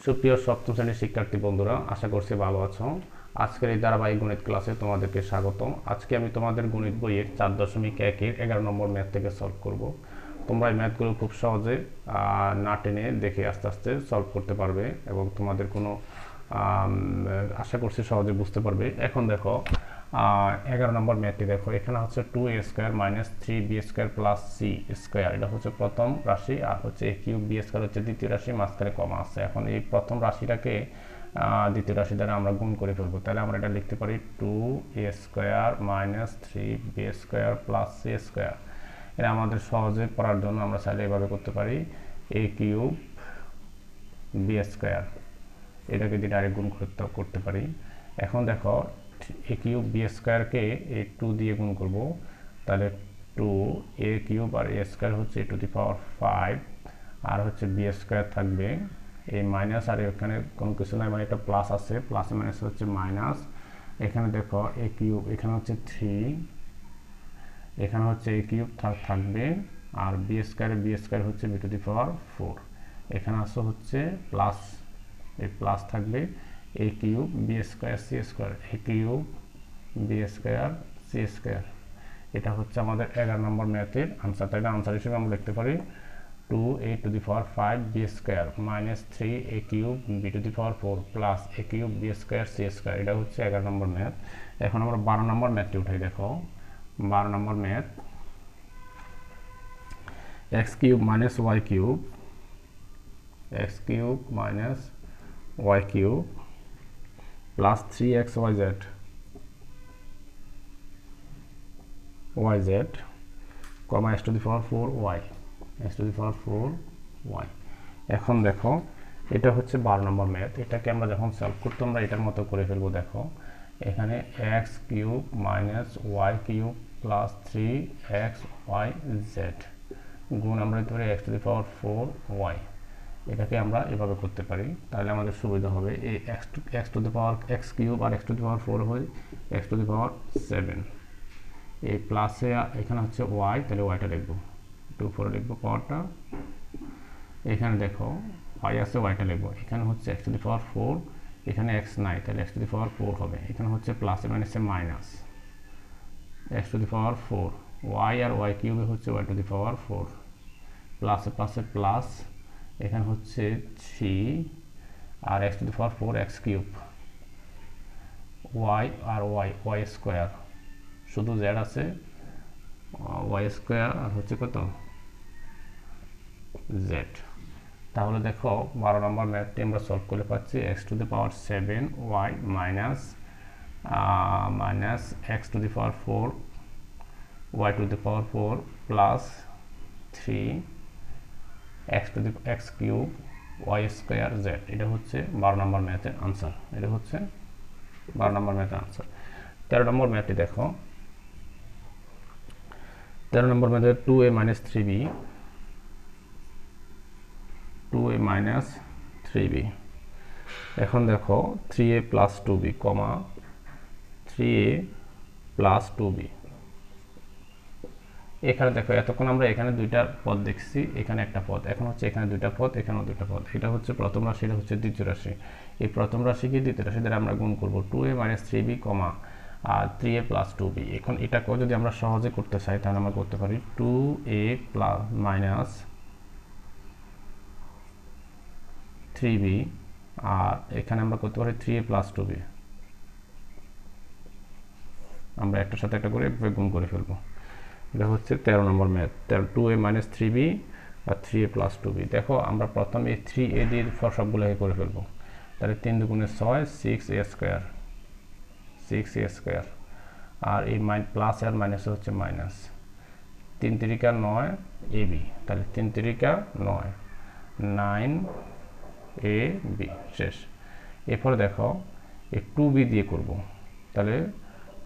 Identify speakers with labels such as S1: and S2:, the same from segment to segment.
S1: সুপ্রিয় সপ্তম শ্রেণীর শিক্ষার্থী বন্ধুরা, আশা করছি ভালো আছো। আজকের এই ধারাবাহিক গণিত ক্লাসে তোমাদেরকে স্বাগতম। আজকে আমি তোমাদের গণিত বইয়ের 4.1-এর 11 নম্বর ম্যাথ থেকে সলভ করব। তোমরা এই ম্যাথগুলো খুব সহজে না টেনে দেখে আস্তে আস্তে সলভ করতে পারবে এবং তোমাদের কোনো আশা করছি সহজে বুঝতে পারবে। এখন দেখো 11 নম্বর ম্যাথটি দেখো, এখানে হচ্ছে 2a² - 3b² + c², এটা হচ্ছে প্রথম রাশি, আর হচ্ছে a³ b² হচ্ছে দ্বিতীয় রাশি, মাঝখানে কমা আছে। এখন এই প্রথম রাশিটাকে দ্বিতীয় রাশি দ্বারা আমরা গুণ করে ফেলবো, তাহলে আমরা এটা লিখতে পারি 2a² - 3b² + c²। এটা আমাদের সহজে পড়ার জন্য আমরা চাইলে এভাবে করতে পারি a³ b², এটাকে দিয়ে ডাইরেক্ট গুণ করতে পারি। এখন দেখো a³ b² কে এই 2 দিয়ে গুণ করব, তাহলে 2a³ আর a² হচ্ছে a⁵, আর হচ্ছে b² থাকবে এই মাইনাস, আর এখানে কোনো কিছু নাই, মানে এটা প্লাস আছে, প্লাস মাইনাস হচ্ছে মাইনাস। এখানে দেখো a³ এখানে হচ্ছে 3, এখানে হচ্ছে a³ থাকবে, আর b² হচ্ছে b⁴। এখানে আসো হচ্ছে প্লাস, এই প্লাস থাকবে a³ b² c², a³ b² c²। এটা হচ্ছে আমাদের 11 নম্বর ম্যাথের আনসার। তাই না, আনসার হিসেবে আমরা লিখতে পারি 2a⁵ b² - 3a³ b⁴ plus a³ b² c²। এটা হচ্ছে 11 নম্বর ম্যাথ। এখন আমরা 12 নম্বর ম্যাথটি উঠাই। দেখো 12 নম্বর math, x³ - y³ plus 3xyz x⁴y। এখন দেখো এটা হচ্ছে 12 নম্বর ম্যাথ। এটাকে আমরা যখন সলভ করতে আমরা এটার মতো করে ফেলবো। দেখো এখানে x³ - y³ plus 3xyz গুণ আমরা দিতে পারি x⁴y। এটাকে আমরা এভাবে করতে পারি, তাহলে আমাদের সুবিধা হবে। এই x³ আর x⁴ হয় x⁴7। এই প্লাসে এখানে হচ্ছে y, তাহলে yটা লিখবো 2 4 লিখবো পাওয়ারটা। এখানে দেখো y আছে, yটা লিখবো। এখানে হচ্ছে x⁴, এখানে x নাই, তাহলে x⁴ হবে। এখানে হচ্ছে প্লাসে মাইনাসে মাইনাস x⁴, y আর y³ হচ্ছে y⁴, প্লাসে প্লাসে প্লাস, এখানে হচ্ছে 3 আর x⁴ x³ y আর y² শুধু z আছে, y² আর হচ্ছে কত z। তাহলে দেখো 12 নম্বর ম্যাথটি আমরা সলভ করে পাচ্ছি x⁴ minus x⁴ y⁴ plus 3 x³ y² z। এটা হচ্ছে 12 নম্বর ম্যাথের আনসার। এটা হচ্ছে 12 নম্বর ম্যাথের আনসার। 13 নম্বর ম্যাথটি দেখো, 13 নম্বর ম্যাথে 2a - 3b। এখন দেখো 3a + 2b, 3a + 2b। এখানে দেখো এতক্ষণ আমরা এখানে দুইটা পদ দেখছি, এখানে একটা পদ, এখন হচ্ছে এখানে দুইটা পদ, এখানেও দুইটা পদ। এটা হচ্ছে প্রথম রাশি, এটা হচ্ছে দ্বিতীয় রাশি। এই প্রথম রাশিকে দ্বিতীয় রাশি দ্বারা আমরা গুণ করব 2a - 3b, আর 3a + 2b। এখন এটাকেও যদি আমরা সহজে করতে চাই তাহলে আমরা করতে পারি 2a - 3b, আর এখানে আমরা করতে পারি 3a + 2b। আমরা একটার সাথে একটা করে গুণ করে ফেলবো। এটা হচ্ছে 13 নম্বর ম্যাথ। 2a - 3b আর 3a + 2b। দেখো আমরা প্রথমে এই 3a দিয়ে সবগুলোকে করে ফেলবো, তাহলে 3 × 6 6a², আর এই প্লাস আর মাইনাস হচ্ছে মাইনাস। 3 × 9 ab, তাহলে 3 × 9 9ab শেষ। এরপরে দেখো এই 2b দিয়ে করব, তাহলে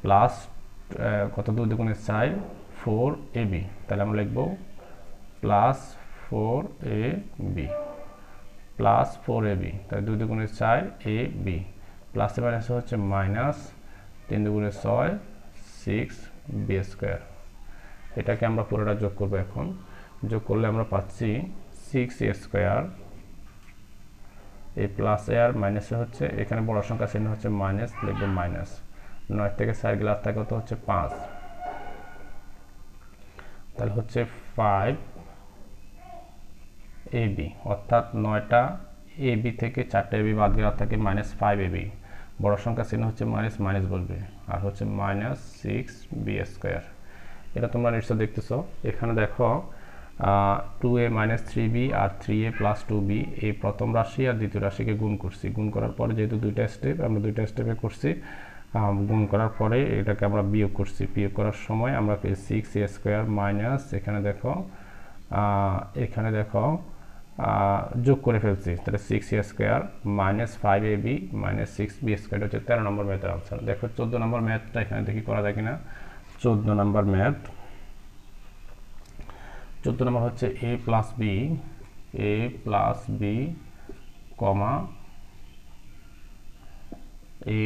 S1: প্লাস কত 2 × 4 4ab, তাহলে আমরা লিখব প্লাস 4ab প্লাস 4ab, তাহলে 2 × 4 ab, প্লাসে মাইনাসে হচ্ছে মাইনাস 3 × 6 6b²। এটাকে আমরা পুরোটা যোগ করব। এখন যোগ করলে আমরা পাচ্ছি 6a² এই প্লাস এ আর মাইনাস এ হচ্ছে এখানে বড় সংখ্যা চিহ্ন হচ্ছে মাইনাস, লিখবো মাইনাস। 9 থেকে 4 গেলে আর থাকে কত হচ্ছে 5, তাহলে হচ্ছে 5 ab, অর্থাৎ 9টা ab থেকে 4টা ab বাদ গেলে আর থাকে -5 ab। বড় সংখ্যা চিহ্ন হচ্ছে মাইনাস, মাইনাস বলবে, আর হচ্ছে -6b²। এটা তোমরা নিশ্চয় দেখতেছো। এখানে দেখো 2a - 3b আর 3a + 2b, এই প্রথম রাশি আর দ্বিতীয় রাশিকে গুণ করছি। গুণ করার পরে যেহেতু দুইটা স্টেপ, আমরা দুইটা স্টেপে করছি, গুণ করার পরে এটাকে আমরা বিয়োগ করছি। বিয়োগ করার সময় আমরা 6a² মাইনাস এখানে দেখো যোগ করে ফেলছি, তাহলে 6a² - 5ab - 6b² হচ্ছে 13 নম্বর ম্যাথের আনসার। দেখো 14 নম্বর ম্যাথটা এখানে দেখি করা যায় কিনা। 14 নম্বর ম্যাথ, 14 নম্বর হচ্ছে a + b, comma a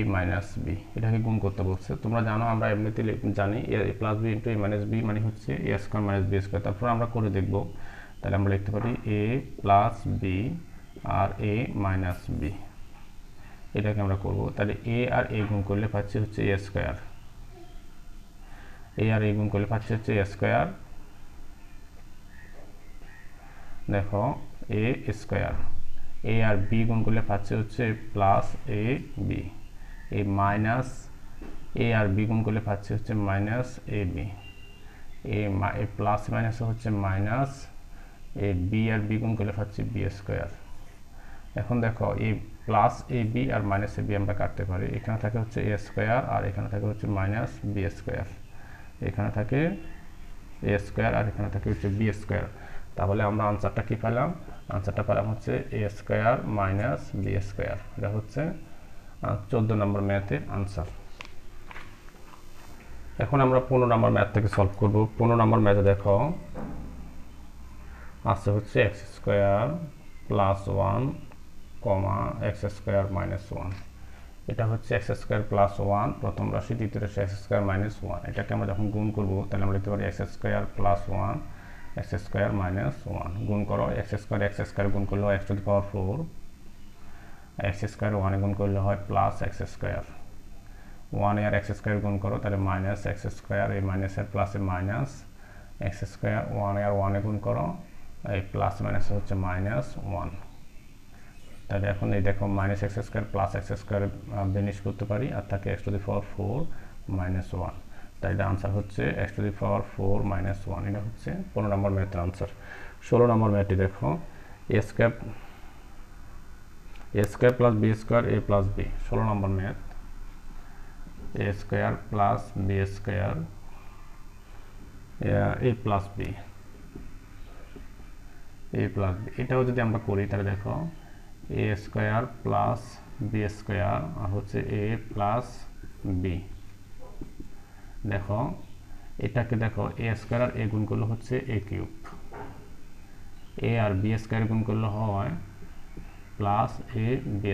S1: - b, এটাকে গুণ করতে বলছে। তোমরা জানো আমরা এমনিতে জানি a + b * a - b মানে হচ্ছে a² - b²। তারপর আমরা করে দেখব। তাহলে আমরা লিখতে পারি a + b R a - b, এটাকে আমরা করব। তাহলে a আর a গুণ করলে পাচ্ছি হচ্ছে a², a আর a গুণ করলে পাচ্ছি হচ্ছে a²। দেখো a², a আর b গুণ করলে পাচ্ছি হচ্ছে +ab, এই মাইনাস a আর b গুণ করলে পাচ্ছি হচ্ছে -ab, এই প্লাস মাইনাস হচ্ছে মাইনাস, এই b আর b গুণ করলে পাচ্ছি b²। এখন দেখো এই +ab আর -ab আমরা কাটতে পারি। এখানে থাকে হচ্ছে a² আর এখানে থাকে হচ্ছে -b², এখানে থাকে a² আর এখানে থাকে হচ্ছে b²। তাহলে আমরা আনসারটা কি পেলাম? আনসারটা পেলাম হচ্ছে a² - b²। এটা হচ্ছে 14 নম্বর ম্যাথের আনসার। এখন আমরা 15 নম্বর ম্যাথ থেকে সলভ করব। 15 নম্বর ম্যাথে দেখো আছে হচ্ছে x² + 1, x² - 1। এটা হচ্ছে x² + 1 প্রথম রাশি, দ্বিতীয় রাশি x² - 1। এটাকে আমরা যখন গুণ করব তাহলে আমরা লিখতে পারি x² + 1, x² - 1। গুণ করো, x² গুণ করলে হয় x⁴, x² 1 গুণ করলে হয় +x²। 1 আর x² গুণ করো তাহলে -x², এই মাইনাসের প্লাসে মাইনাস x², 1 আর 1 গুণ করো, এই প্লাস মাইনাস হচ্ছে -1। তাহলে এখন এই দেখো -x² +x² বেনিশ করতে পারি, আর থাকে x⁴ - 1। তাই এটা আনসার হচ্ছে x⁴ - 1। এটা হচ্ছে 15 নম্বর ম্যাথের আনসার। 16 নম্বর ম্যাথটি দেখো a² + b² a + b। 16 number math, a² + b² a + b, এটাও যদি আমরা করি তাহলে দেখো a² + b² আর হচ্ছে a + b। দেখো এটাকে দেখো a² আর a গুণ করলে হচ্ছে a³, a আর b² গুণ করলে হয় +ab²।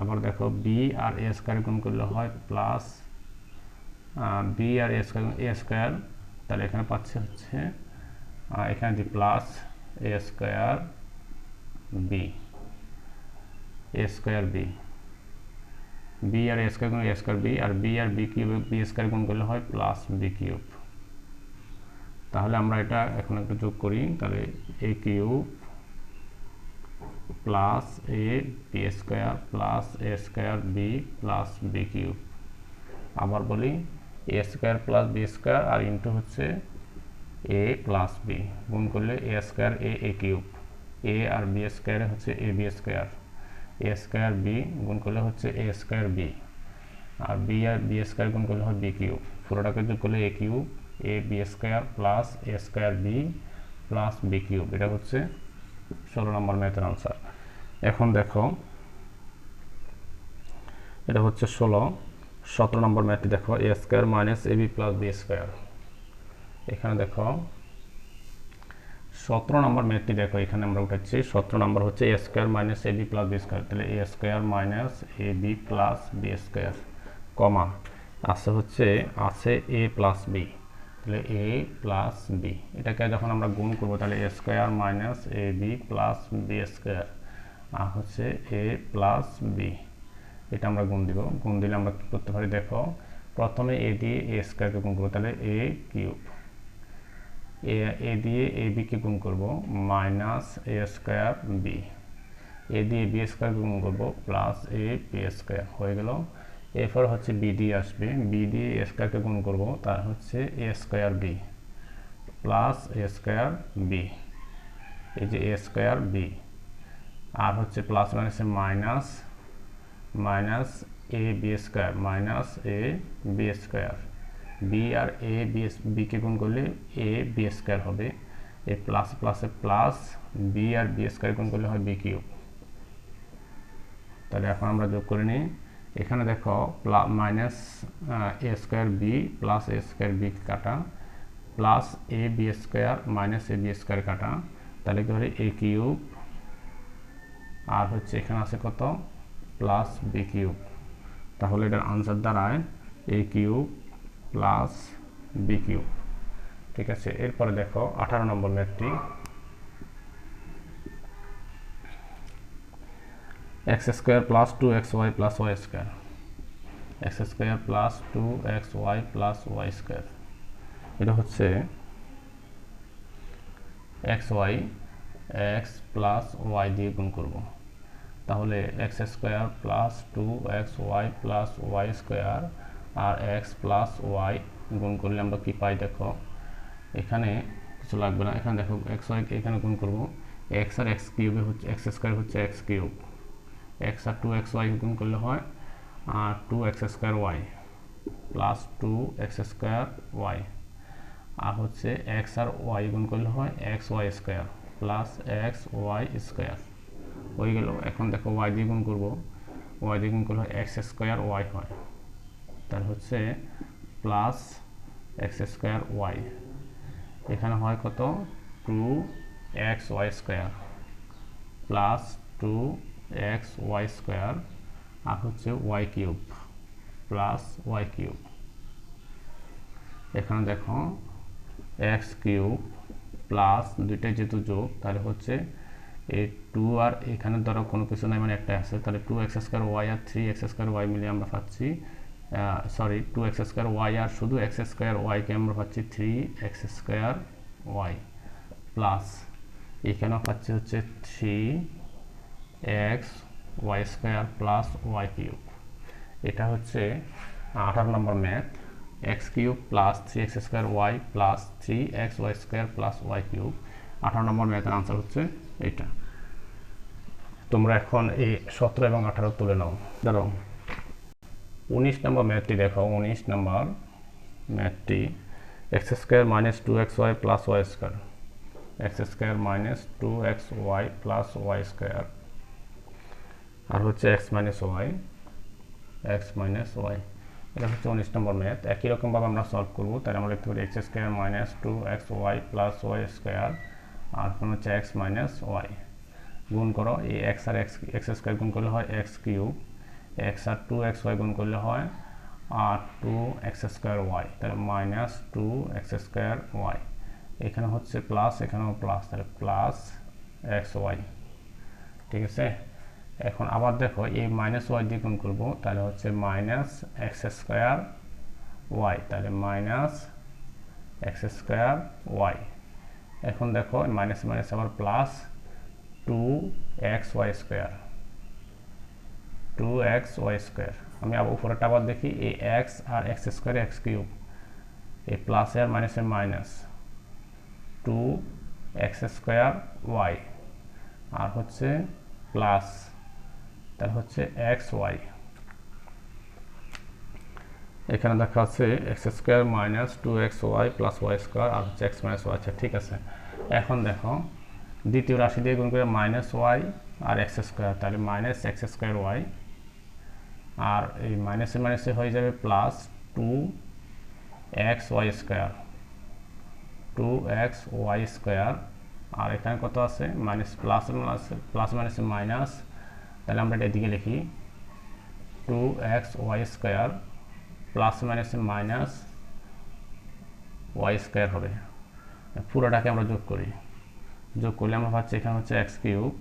S1: আবার দেখো b আর a² গুণ করলে হয় প্লাস b আর a², তাহলে এখানে পাচ্ছি হচ্ছে এখানে the plus a²b, a²b, b R a² গুণ a²b, আর b আর b² গুণ করলে হয় +b³। তাহলে আমরা এটা এখন একটু যোগ করি, তাহলে a³ plus ab² plus a²b plus b³। আবার বলি a² প্লাস b² আর ইন্টু হচ্ছে a প্লাস b, গুণ করলে a² a³ a R b² হচ্ছে ab², a²b গুণ করলে হচ্ছে a²b, আর b আর b² গুণ করলে হয় b³। পুরোটাকে যোগ করলে a³ ab² plus a²b plus b³। এটা হচ্ছে 16 নম্বর ম্যাথের আনসার। এখন দেখো এটা হচ্ছে 17 নম্বর ম্যাথটি দেখো a² - ab + b²। এখানে দেখো 17 নম্বর ম্যাথটি দেখো, এখানে আমরা উঠাচ্ছি 17 নম্বর হচ্ছে a² - ab + b²। তাহলে a² - ab + b², কমা আছে হচ্ছে a + b, তাহলে a + b। এটাকে যখন আমরা গুণ করব তাহলে a² - ab + b², আর হচ্ছে এ প্লাস বি, এটা আমরা গুণ দিব। গুণ দিলে আমরা কী করতে পারি দেখো, প্রথমে এ দিয়ে এ স্কোয়ারকে গুণ করবো, তাহলে এ কিউব, এ দিয়ে এ বিকে গুণ করব মাইনাস এ স্কোয়ার বি, এ দিয়ে বি স্কোয়ারকে গুণ করবো প্লাস এ বি স্কোয়ার হয়ে গেল। এরপর হচ্ছে বি দিয়ে আসবে, বি দিয়ে এ স্কোয়ারকে গুণ করব, তার হচ্ছে এ স্কোয়ার বি প্লাস এ স্কোয়ার বি, এই যে এ স্কোয়ার বি, আর হচ্ছে প্লাস মাইনাসে minus, minus A B square minus A B square, B আর এ বিকে গুণ করলে এ বি স্কোয়ার হবে, এ প্লাস প্লাসে প্লাস, বি আর বি স্কোয়ার গুণ করলে হয় বি কিউব। তাহলে এখন আমরা যোগ করে নিই, এখানে দেখো মাইনাস এ স্কোয়ার বি প্লাস এ স্কোয়ার বি কাটা, plus A B square minus A B square কাটা, তাহলে কি হবে এ কিউব, আর হচ্ছে এখানে আছে কত প্লাস বি কিউব। তাহলে এটার আনসার দাঁড়ায় a cube plus b cube. ঠিক আছে, এরপরে দেখো 18 নম্বর ম্যাথটি, x square plus 2xy plus y square, x square plus 2xy plus y square, এটা হচ্ছে xy এক্স প্লাস ওয়াই দিয়ে গুণ করব, তাহলে x square plus 2xy plus y square আর এক্স প্লাস ওয়াই গুণ করলে আমরা কি পাই দেখো, এখানে কিছু লাগবে না, এখানে দেখো xy এখানে গুণ করব, এক্স আর এক্স কিউবে হচ্ছে এক্স স্কোয়ার হচ্ছে এক্স কিউব, এক্স আর 2xy গুণ করলে হয় আর 2x square y plus 2x square y, আর হচ্ছে এক্স আর ওয়াই গুণ করলে হয় x y square plus x y square হয়ে গেল। এখন দেখো ওয়াই দিয়ে গুণ করবো, ওয়াই দিয়ে গুণ করলে হয় এক্স স্কোয়ার ওয়াই হয়, তার হচ্ছে প্লাস এক্স স্কোয়ার ওয়াই, এখানে হয় কত 2xy square plus 2xy square আর হচ্ছে y cube plus y cube, এখানে দেখো এক্স কিউব প্লাস দুইটাই যেহেতু যোগ, তাহলে হচ্ছে এই 2 আর এখানে ধরো কোনো কিছু নাই মানে একটা আছে, তাহলে 2x স্কোয়ার ওয়াই আর 3x স্কোয়ার ওয়াই মিলে আমরা পাচ্ছি সরি 2x স্কোয়ার ওয়াই আর শুধু x স্কোয়ার ওয়াইকে আমরা পাচ্ছি 3x স্কোয়ার ওয়াই প্লাস এখানেও পাচ্ছি হচ্ছে 3x y square plus y cube. এটা হচ্ছে 18 নম্বর math, x cube plus 3x square y plus 3x y square plus y cube. 18 নম্বর ম্যাথের আনসার হচ্ছে এটা। তোমরা এখন এই 17 এবং 18 তুলে নাও। ধরো 19 নম্বর ম্যাথটি দেখো, 19 নম্বর ম্যাথটি x square minus 2xy plus y square, x square minus 2xy plus y square আর হচ্ছে এক্স মাইনাস ওয়াই, এটা হচ্ছে 19 নম্বর ম্যাথ। একই রকমভাবে আমরা সলভ করবো, তাহলে আমরা লিখতে পারি x square minus 2xy plus y square আর এখন হচ্ছে এক্স মাইনাস ওয়াই, গুণ করো এই এক্স আর এক্স স্কোয়ার গুণ করলে হয় এক্স কিউব, এক্স আর 2xy গুণ করলে হয় আর 2x স্কোয়ার ওয়াই, তাহলে মাইনাস 2x স্কোয়ার ওয়াই, এখানে হচ্ছে প্লাস এখানেও প্লাস, তাহলে প্লাস এক্স ওয়াই। ঠিক আছে, এখন আবার দেখো এই মাইনাস ওয়াই দিয়ে গুণ করবো, তাহলে হচ্ছে মাইনাস এক্স স্কোয়ার ওয়াই, তাহলে মাইনাস এক্স স্কোয়ার ওয়াই। এখন দেখো মাইনাস মাইনাস আবার plus 2xy square, 2xy square. আমি আবার উপরেটা আবার দেখি এই এক্স আর এক্স স্কোয়ার এক্স কিউব, এই প্লাস আর মাইনাসের মাইনাস 2x স্কোয়ার ওয়াই আর হচ্ছে প্লাস, তাহলে হচ্ছে এক্স ওয়াই। এখানে দেখা হচ্ছে x square minus 2xy plus y square আর হচ্ছে এক্স মাইনাস ওয়াই। আচ্ছা ঠিক আছে, এখন দেখো দ্বিতীয় রাশি দিয়ে গুণ করে মাইনাস ওয়াই আর এক্স স্কোয়ার, তাহলে মাইনাস এক্স স্কোয়ার ওয়াই আর এই মাইনাসে মাইনাসে হয়ে যাবে plus 2xy square, 2xy square আর এখানে কত আছে মাইনাস প্লাস মাইনাসে মাইনাস, তাহলে আমরা এটা এদিকে লিখি 2xy স্কোয়ার প্লাস মাইনাসে মাইনাস ওয়াই স্কোয়ার হবে, পুরোটাকে আমরা যোগ করি, যোগ করলে আমরা পাচ্ছি এখানে হচ্ছে এক্স কিউব,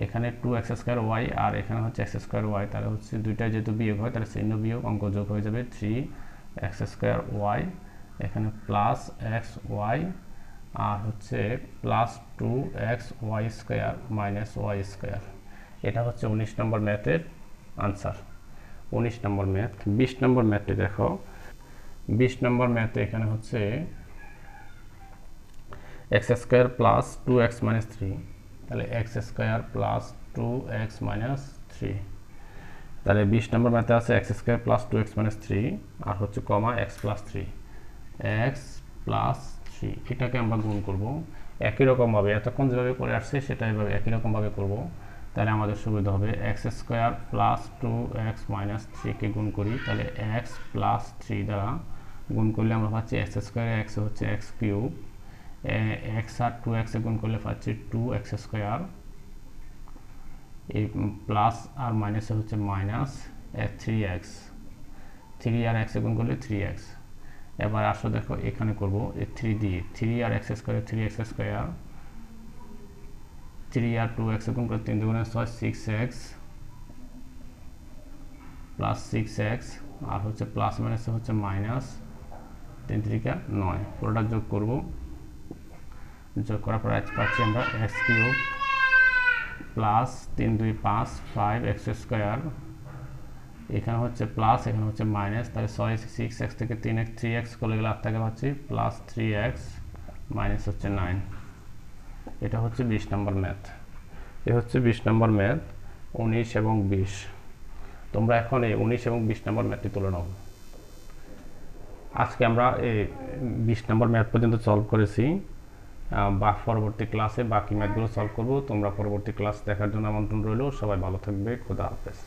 S1: এখানে 2x² y আর এখানে হচ্ছে x² y, তাহলে হচ্ছে দুইটা যেহেতু বিয়োগ হয় তাহলে চিহ্ন বিয়োগ অঙ্ক যোগ হয়ে যাবে 3x² y, এখানে প্লাস xy আর হচ্ছে প্লাস 2xy² মাইনাস y²। এটা হচ্ছে 19 নম্বর ম্যাথের আনসার। 19 নম্বর ম্যাথ। 20 নম্বর ম্যাথটি দেখো। 20 নম্বর ম্যাথে এখানে হচ্ছে x² প্লাস 2x মাইনাস 3, তাহলে x² প্লাস 2x মাইনাস 3, তাহলে 20 নম্বর ম্যাথে আছে x² প্লাস 2x মাইনাস 3 আর হচ্ছে কমা x প্লাস 3, x প্লাস 3, এটাকে আমরা গুণ করব একই রকমভাবে, এতক্ষণ যেভাবে করে আসছে সেটা এভাবে একই রকমভাবে করব। তাহলে আমাদের সুবিধা হবে x² প্লাস 2x মাইনাস 3 কে গুণ করি, তাহলে x প্লাস 3 দ্বারা গুণ করলে আমরা পাচ্ছি x² x হচ্ছে x কিউব, x আর 2x এ গুণ করলে পাচ্ছি 2x², এই প্লাস আর মাইনাসে হচ্ছে মাইনাস 3x, 3 আর x এ গুণ করলে 3x। এবার আসো দেখো এখানে করব এই 3 দিয়ে, 3 আর x² 3x², 3 আর 2x এ গুণ করে 3 দুগুণে 6 6x প্লাস 6x আর হচ্ছে প্লাস মাইনাসে হচ্ছে মাইনাস 3 3 9, পুরোটা যোগ করব, যোগ করার পর পাচ্ছি আমরা x কিউব প্লাস 3 2 5 5x², এখানে হচ্ছে প্লাস এখানে হচ্ছে মাইনাস, তাহলে 6x থেকে 3x করে গেলে 8 থেকে পাচ্ছি প্লাস 3x মাইনাস হচ্ছে 9। এটা হচ্ছে 20 নম্বর ম্যাথ। এ হচ্ছে 20 নম্বর ম্যাথ। 19 এবং 20 তোমরা এখন এই 19 এবং 20 নম্বর ম্যাথটি তুলে নাও। আজকে আমরা এই 20 নম্বর ম্যাথ পর্যন্ত সলভ করেছি, বা পরবর্তী ক্লাসে বাকি ম্যাথগুলো সলভ করব। তোমরা পরবর্তী ক্লাস দেখার জন্য আমন্ত্রণ রইল। সবাই ভালো থাকবে। খোদা হাফেজ।